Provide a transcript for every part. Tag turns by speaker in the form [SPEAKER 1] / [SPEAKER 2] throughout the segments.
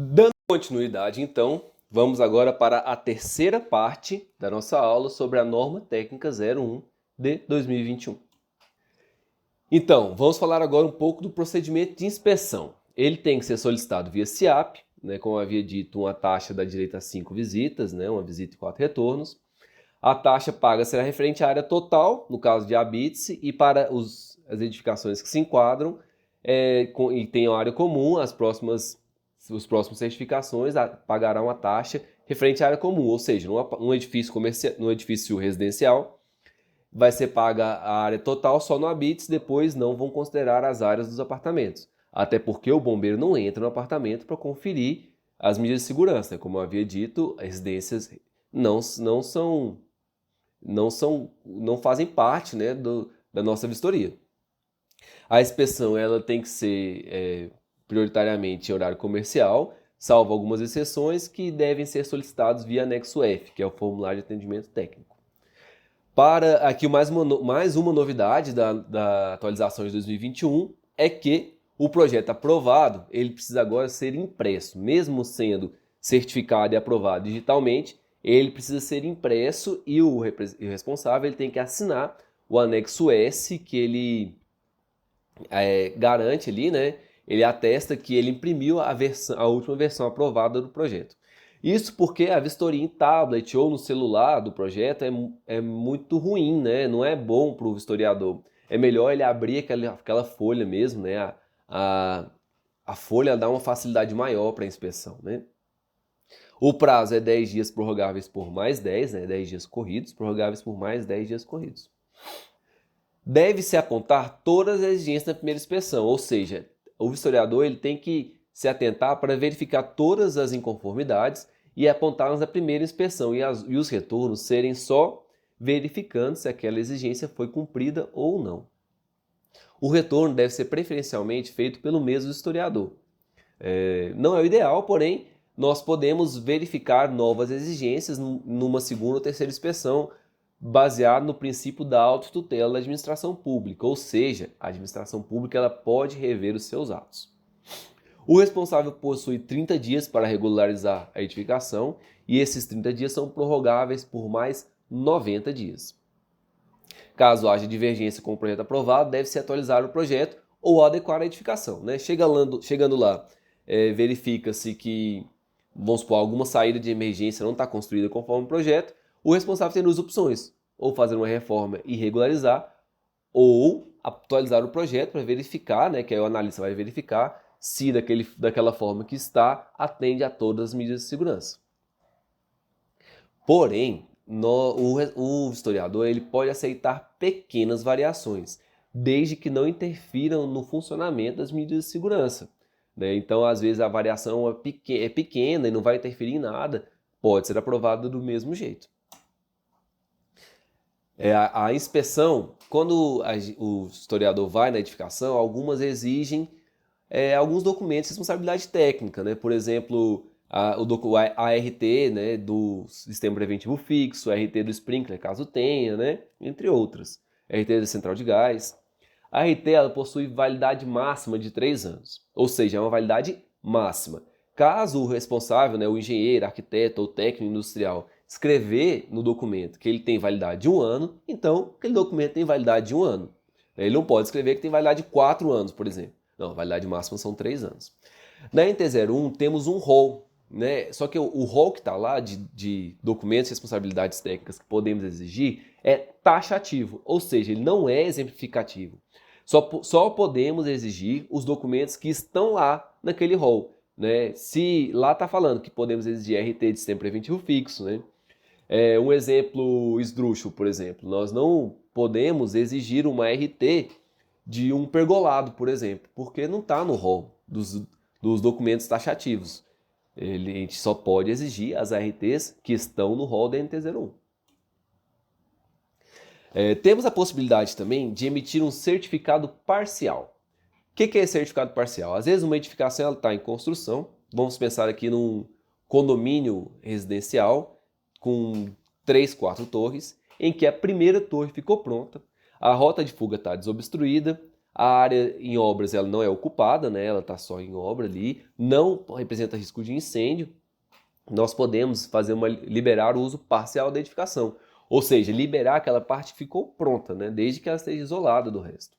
[SPEAKER 1] Dando continuidade, então, vamos agora para a terceira parte da nossa aula sobre a norma técnica 01 de 2021. Então, vamos falar agora um pouco do procedimento de inspeção. Ele tem que ser solicitado via SIAP, como havia dito, uma taxa dá direito a 5 visitas, uma visita e 4 retornos. A taxa paga será referente à área total, no caso de habite-se, e para as edificações que se enquadram e tenham área comum, os próximos certificações pagarão a taxa referente à área comum, ou seja, num edifício residencial, vai ser paga a área total só no habite, depois não vão considerar as áreas dos apartamentos. Até porque o bombeiro não entra no apartamento para conferir as medidas de segurança. Como eu havia dito, as residências não fazem parte da nossa vistoria. A inspeção ela tem que ser prioritariamente em horário comercial, salvo algumas exceções que devem ser solicitados via anexo F, que é o formulário de atendimento técnico. Para aqui mais uma novidade da atualização de 2021 é que o projeto aprovado ele precisa agora ser impresso, mesmo sendo certificado e aprovado digitalmente, ele precisa ser impresso e o responsável ele tem que assinar o anexo S que ele garante ali, ele atesta que ele imprimiu a última versão aprovada do projeto. Isso porque a vistoria em tablet ou no celular do projeto é muito ruim, não é bom para o vistoriador. É melhor ele abrir aquela folha mesmo, a folha dá uma facilidade maior para a inspeção, O prazo é 10 dias prorrogáveis por mais 10, 10 dias corridos, prorrogáveis por mais 10 dias corridos. Deve-se apontar todas as exigências da primeira inspeção, ou seja, o vistoriador ele tem que se atentar para verificar todas as inconformidades e apontá-las na primeira inspeção e os retornos serem só verificando se aquela exigência foi cumprida ou não. O retorno deve ser preferencialmente feito pelo mesmo historiador. Não é o ideal, porém, nós podemos verificar novas exigências numa segunda ou terceira inspeção, baseado no princípio da autotutela da administração pública, ou seja, a administração pública ela pode rever os seus atos. O responsável possui 30 dias para regularizar a edificação e esses 30 dias são prorrogáveis por mais 90 dias. Caso haja divergência com o projeto aprovado, deve-se atualizar o projeto ou adequar a edificação. Chegando lá, verifica-se que, vamos supor, alguma saída de emergência não está construída conforme o projeto, o responsável tem duas opções, ou fazer uma reforma e regularizar, ou atualizar o projeto para verificar, que aí o analista vai verificar se daquela forma que está, atende a todas as medidas de segurança. Porém, o historiador ele pode aceitar pequenas variações, desde que não interfiram no funcionamento das medidas de segurança. Então, às vezes, a variação é pequena e não vai interferir em nada, pode ser aprovada do mesmo jeito. A inspeção, quando o historiador vai na edificação, algumas exigem alguns documentos de responsabilidade técnica, Por exemplo, a ART, do Sistema Preventivo Fixo, a ART do Sprinkler, caso tenha, entre outras. A ART da Central de Gás. A ART ela possui validade máxima de 3 anos, ou seja, é uma validade máxima. Caso o responsável, o engenheiro, arquiteto ou técnico industrial, escrever no documento que ele tem validade de 1 ano, então aquele documento tem validade de 1 ano. Ele não pode escrever que tem validade de 4 anos, por exemplo. Não, a validade máxima são 3 anos. Na NT01 temos um rol, Só que o rol que está lá de documentos e responsabilidades técnicas que podemos exigir é taxativo, ou seja, ele não é exemplificativo. Só podemos exigir os documentos que estão lá naquele rol, Se lá está falando que podemos exigir RT de sistema preventivo fixo, um exemplo esdrúxulo, por exemplo, nós não podemos exigir uma RT de um pergolado, por exemplo, porque não está no rol dos documentos taxativos. A gente só pode exigir as ARTs que estão no rol da NT01. Temos a possibilidade também de emitir um certificado parcial. O que é certificado parcial? Às vezes uma edificação está em construção, vamos pensar aqui num condomínio residencial com 3, 4 torres, em que a primeira torre ficou pronta, a rota de fuga está desobstruída, A área em obras ela não é ocupada, né? Ela está só em obra ali, não representa risco de incêndio. Nós podemos liberar o uso parcial da edificação, ou seja, liberar aquela parte que ficou pronta, né? Desde que ela esteja isolada do resto.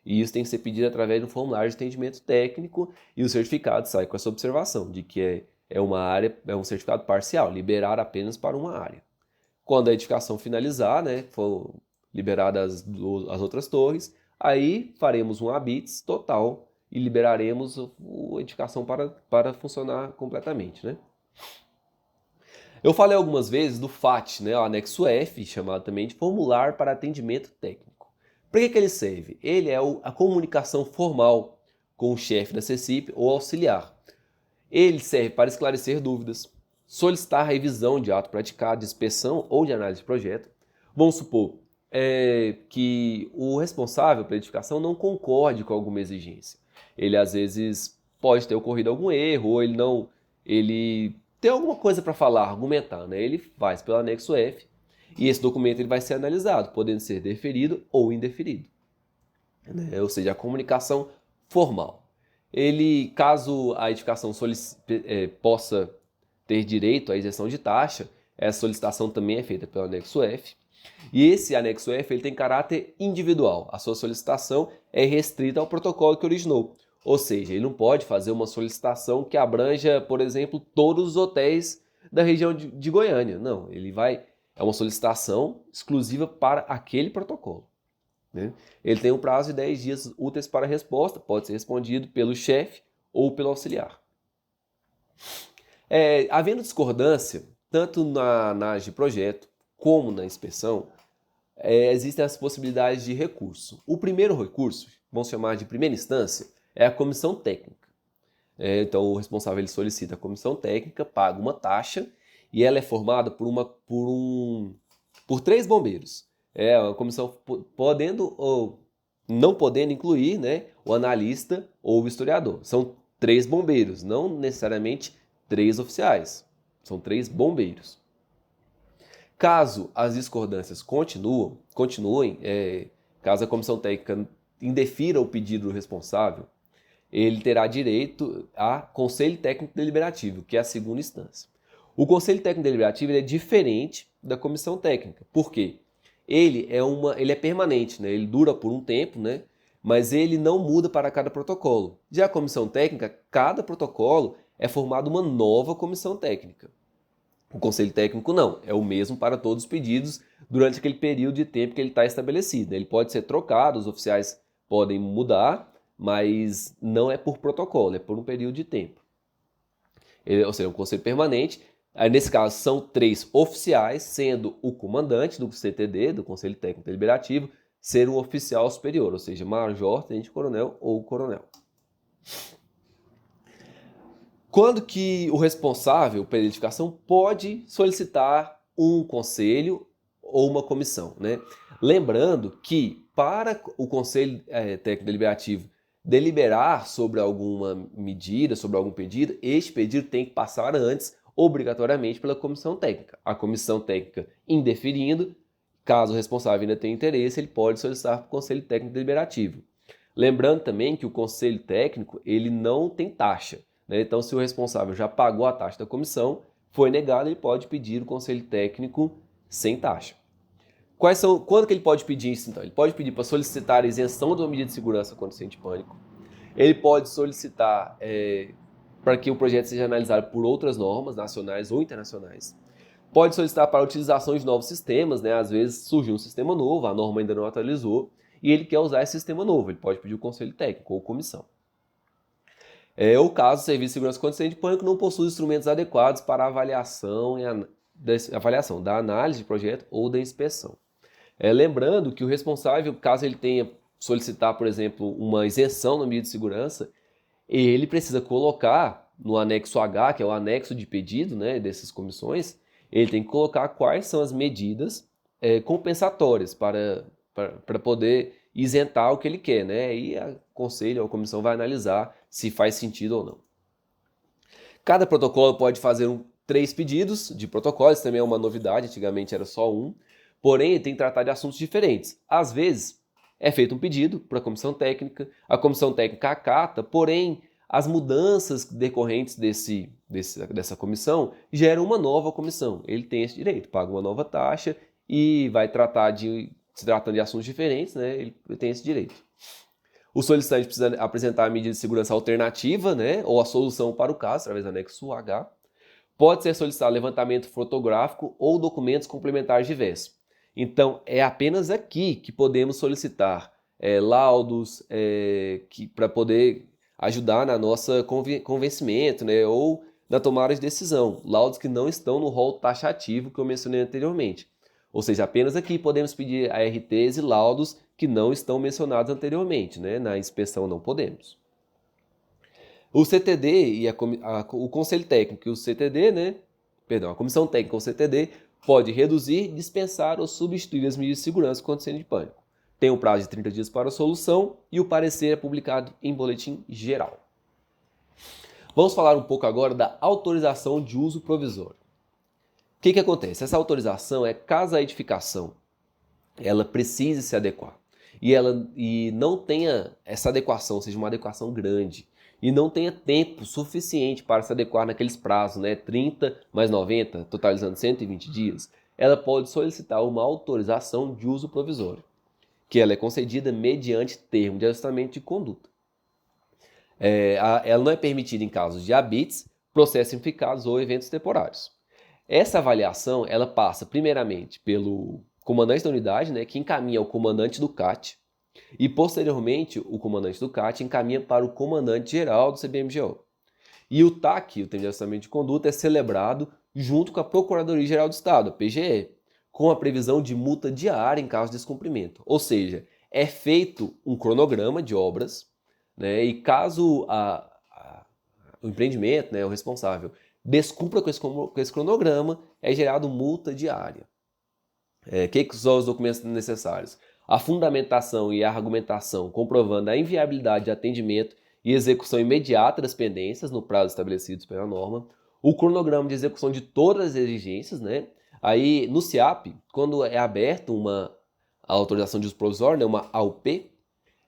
[SPEAKER 1] E isso tem que ser pedido através do formulário de atendimento técnico e o certificado sai com essa observação de que é uma área, é um certificado parcial, liberar apenas para uma área. Quando a edificação finalizar, né, for liberadas as outras torres, aí faremos um habits total e liberaremos a edificação para funcionar completamente, né? Eu falei algumas vezes do FAT, né, o anexo F, chamado também de formulário para atendimento técnico. Para que ele serve? Ele é a comunicação formal com o chefe da CECIP ou auxiliar. Ele serve para esclarecer dúvidas, solicitar revisão de ato praticado, de inspeção ou de análise de projeto. Vamos supor que o responsável pela edificação não concorde com alguma exigência. Ele às vezes pode ter ocorrido algum erro ou ele tem alguma coisa para falar, argumentar, né? Ele faz pelo anexo F e esse documento ele vai ser analisado, podendo ser deferido ou indeferido, né? Ou seja, a comunicação formal. Ele, caso a edificação possa ter direito à isenção de taxa, essa solicitação também é feita pelo anexo F. E esse anexo F ele tem caráter individual. A sua solicitação é restrita ao protocolo que originou. Ou seja, ele não pode fazer uma solicitação que abranja, por exemplo, todos os hotéis da região de Goiânia. Não, é uma solicitação exclusiva para aquele protocolo, né? Ele tem um prazo de 10 dias úteis para resposta, pode ser respondido pelo chefe ou pelo auxiliar. Havendo discordância, tanto na análise de projeto como na inspeção, existem as possibilidades de recurso. O primeiro recurso, vamos chamar de primeira instância, é a comissão técnica. Então o responsável ele solicita a comissão técnica, paga uma taxa e ela é formada por 3 bombeiros. A comissão podendo ou não podendo incluir, né, o analista ou o historiador. São 3 bombeiros, não necessariamente 3 oficiais. São 3 bombeiros. Caso as discordâncias continuem, caso a comissão técnica indefira o pedido do responsável, ele terá direito a Conselho Técnico Deliberativo, que é a segunda instância. O Conselho Técnico Deliberativo é diferente da comissão técnica. Por quê? Ele é permanente, né? Ele dura por um tempo, né? Mas ele não muda para cada protocolo. Já a comissão técnica, cada protocolo é formado uma nova comissão técnica. O Conselho Técnico não, é o mesmo para todos os pedidos durante aquele período de tempo que ele está estabelecido. Ele pode ser trocado, os oficiais podem mudar, mas não é por protocolo, é por um período de tempo. Ou seja, o Conselho Permanente, nesse caso são 3 oficiais, sendo o comandante do CTD, do Conselho Técnico Deliberativo, ser um oficial superior, ou seja, major, tenente-coronel ou coronel. Quando que o responsável pela edificação pode solicitar um conselho ou uma comissão, né? Lembrando que para o Conselho Técnico Deliberativo deliberar sobre alguma medida, sobre algum pedido, este pedido tem que passar antes, obrigatoriamente, pela comissão técnica. A comissão técnica indeferindo, caso o responsável ainda tenha interesse, ele pode solicitar para o Conselho Técnico Deliberativo. Lembrando também que o Conselho Técnico ele não tem taxa, né? Então, se o responsável já pagou a taxa da comissão, foi negado, ele pode pedir o Conselho Técnico sem taxa. Quando que ele pode pedir isso, então? Ele pode pedir para solicitar a isenção de uma medida de segurança contra incêndio de pânico. Ele pode solicitar para que o projeto seja analisado por outras normas, nacionais ou internacionais. Pode solicitar para a utilização de novos sistemas, né? Às vezes surgiu um sistema novo, a norma ainda não atualizou, e ele quer usar esse sistema novo, ele pode pedir o conselho técnico ou comissão. Ou caso o serviço de segurança contra incêndio de pânico não possui instrumentos adequados para a avaliação da análise de projeto ou da inspeção. Lembrando que o responsável, caso ele tenha solicitar, por exemplo, uma isenção na medida de segurança, ele precisa colocar no anexo H, que é o anexo de pedido, né, dessas comissões, ele tem que colocar quais são as medidas compensatórias para poder isentar o que ele quer, né? E o conselho ou a comissão vai analisar se faz sentido ou não. Cada protocolo pode fazer 3 pedidos de protocolo, isso também é uma novidade, antigamente era só um, porém ele tem que tratar de assuntos diferentes. Às vezes, é feito um pedido para a comissão técnica acata, porém, as mudanças decorrentes dessa comissão geram uma nova comissão. Ele tem esse direito, paga uma nova taxa e vai se tratando de assuntos diferentes, né, ele tem esse direito. O solicitante precisa apresentar a medida de segurança alternativa, né, ou a solução para o caso, através do anexo H. Pode ser solicitado levantamento fotográfico ou documentos complementares diversos. Então, é apenas aqui que podemos solicitar laudos para poder ajudar na nossa convencimento, né, ou na tomada de decisão. Laudos que não estão no rol taxativo que eu mencionei anteriormente. Ou seja, apenas aqui podemos pedir ARTs e laudos que não estão mencionados anteriormente, né? Na inspeção não podemos. O CTD e o Conselho Técnico e o CTD, né? Perdão, a Comissão Técnica ou o CTD pode reduzir, dispensar ou substituir as medidas de segurança contra incêndio de pânico. Tem um prazo de 30 dias para a solução e o parecer é publicado em boletim geral. Vamos falar um pouco agora da autorização de uso provisório. O que acontece? Essa autorização é caso a edificação ela precise se adequar e não tenha essa adequação, seja uma adequação grande, e não tenha tempo suficiente para se adequar naqueles prazos, né, 30 mais 90, totalizando 120 dias, ela pode solicitar uma autorização de uso provisório, que ela é concedida mediante termo de ajustamento de conduta. Ela não é permitida em casos de habites, processos simplificados ou eventos temporários. Essa avaliação ela passa primeiramente pelo comandante da unidade, né, que encaminha ao comandante do CAT, e posteriormente o comandante do CAT encaminha para o comandante geral do CBMGO. E o TAC, o termo de ajustamento de conduta, é celebrado junto com a Procuradoria-Geral do Estado, a PGE, com a previsão de multa diária em caso de descumprimento. Ou seja, é feito um cronograma de obras, né, e caso o empreendimento, né, o responsável, descumpra com esse cronograma, é gerado multa diária. Que são os documentos necessários? A fundamentação e a argumentação comprovando a inviabilidade de atendimento e execução imediata das pendências no prazo estabelecido pela norma, o cronograma de execução de todas as exigências, né? Aí no CIAP, quando é aberto a autorização de uso provisório, né, uma AUP,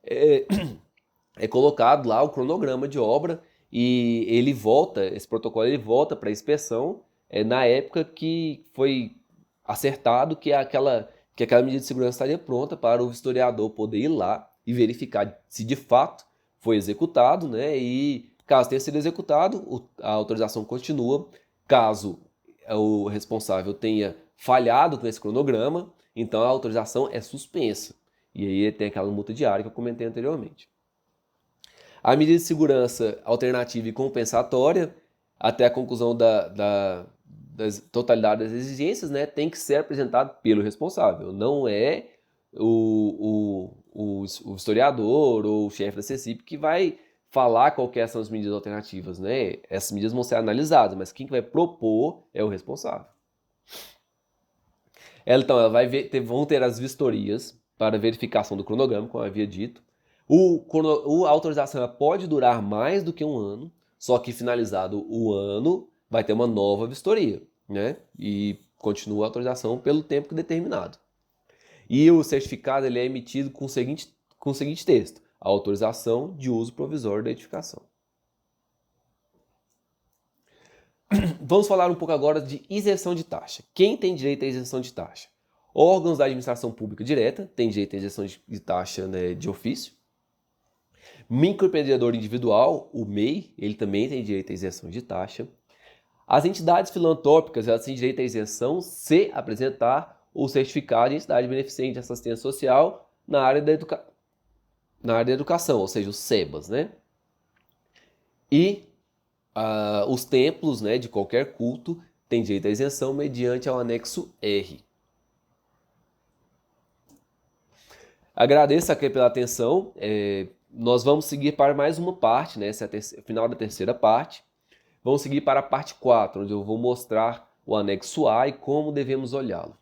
[SPEAKER 1] é colocado lá o cronograma de obra e esse protocolo volta para a inspeção na época que foi acertado que aquela medida de segurança estaria pronta para o vistoriador poder ir lá e verificar se de fato foi executado, né? E caso tenha sido executado, a autorização continua. Caso o responsável tenha falhado com esse cronograma, então a autorização é suspensa. E aí tem aquela multa diária que eu comentei anteriormente. A medida de segurança alternativa e compensatória, até a conclusão da totalidade das exigências, né, tem que ser apresentado pelo responsável. Não é o historiador ou o chefe da CECIP que vai falar quais são as medidas alternativas, né? Essas medidas vão ser analisadas, mas quem vai propor é o responsável. Então, vão ter as vistorias para verificação do cronograma, como eu havia dito. A autorização pode durar mais do que um ano, só que finalizado o ano, vai ter uma nova vistoria, né? E continua a autorização pelo tempo determinado. E o certificado ele é emitido com o seguinte texto: a autorização de uso provisório da edificação. Vamos falar um pouco agora de isenção de taxa. Quem tem direito à isenção de taxa? Órgãos da administração pública direta têm direito à isenção de taxa, né, de ofício. Microempreendedor individual, o MEI, ele também tem direito à isenção de taxa. As entidades filantrópicas, elas têm direito à isenção se apresentar o certificado de entidade beneficente de assistência social na área da educação, ou seja, os SEBAS, né? E os templos, né, de qualquer culto têm direito à isenção mediante ao anexo R. Agradeço aqui pela atenção. Nós vamos seguir para mais uma parte, né? Esse é o final da terceira parte. Vamos seguir para a parte 4, onde eu vou mostrar o anexo A e como devemos olhá-lo.